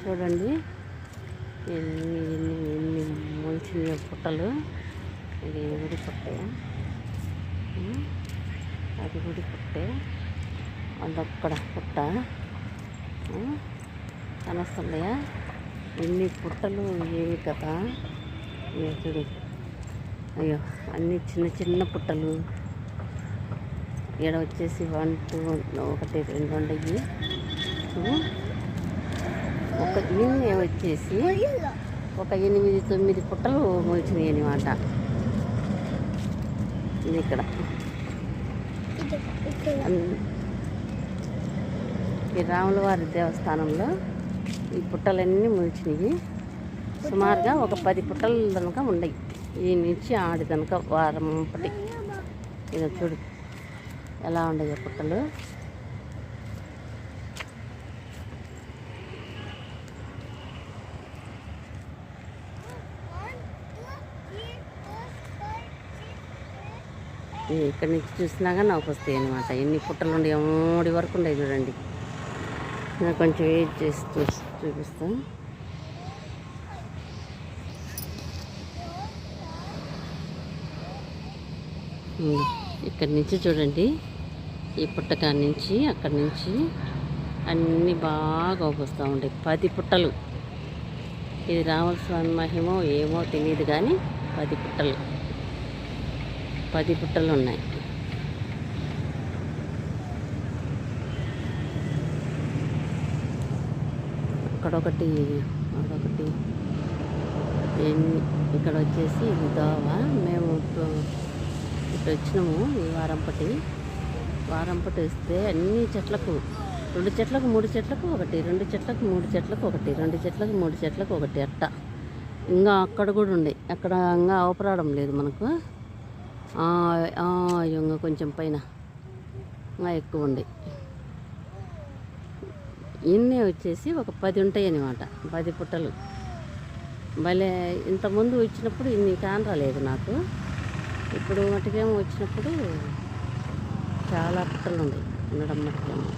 చూడండి ఎన్ని మొలిచిన పుట్టలు. ఇది గుడి పుట్టే, అది గుడి పుట్టే, అదొక్కడ పుట్ట కనస్తున్నాయా? ఎన్ని పుట్టలు ఏవి కదా. చూడు, అయ్యో అన్నీ చిన్న చిన్న పుట్టలు. ఈడ వచ్చేసి 1 2 1 2 ఉండయి. ఒక ఇన్ని వచ్చేసి ఒక 8 9 పుట్టలు మొలిచినాయి అన్నమాట. ఇది ఇక్కడ ఈ రాములవారి దేవస్థానంలో ఈ పుట్టలన్నీ మొలిచినాయి. సుమారుగా ఒక 10 పుట్టలు కనుక ఉన్నాయి. ఈ నుంచి ఆడి కనుక వారంపటి. ఇదో చూడు ఎలా ఉండవు పుట్టలు. ఇక్కడి నుంచి చూసినా కానీ నాకు వస్తాయి అన్నమాట. ఎన్ని పుట్టలు ఉండే మూడి వరకు ఉండే చూడండి. నేను కొంచెం వెయిట్ చేసి చూపిస్తాను. ఇక్కడి నుంచి చూడండి, ఈ పుట్టకాడ నుంచి అక్కడి నుంచి అన్నీ బాగా వస్తూ ఉంటాయి. 10 పుట్టలు. ఇది రామస్వామి మహిమో ఏమో తెలియదు కానీ 10 పుట్టలు ఉన్నాయి. అక్కడొకటి అదొకటి. ఇక్కడ వచ్చేసి ఇది దోవ. మేము ఇక్కడ వచ్చినాము ఈ వారంపటి వస్తే అన్ని చెట్లకు 2 చెట్లకు 3 చెట్లకు ఒకటి, 2 చెట్లకు 3 చెట్లకు ఒకటి, 2 చెట్లకు 3 చెట్లకు ఒకటి అట్ట. ఇంకా అక్కడ కూడా ఉండే. అక్కడ ఇంకా అవపరావడం లేదు మనకు. ఇంకా కొంచెం పైన ఇంకా ఎక్కువ ఉండే. ఇన్ని వచ్చేసి ఒక 10 ఉంటాయి అన్నమాట. 10 పుట్టలు. భలే ఇంతకుముందు వచ్చినప్పుడు ఇన్ని కానరాలేదు నాకు. ఇప్పుడు మటుకేమో వచ్చినప్పుడు చాలా పుట్టలు ఉన్నాయి ఉండడం మటుకేమో.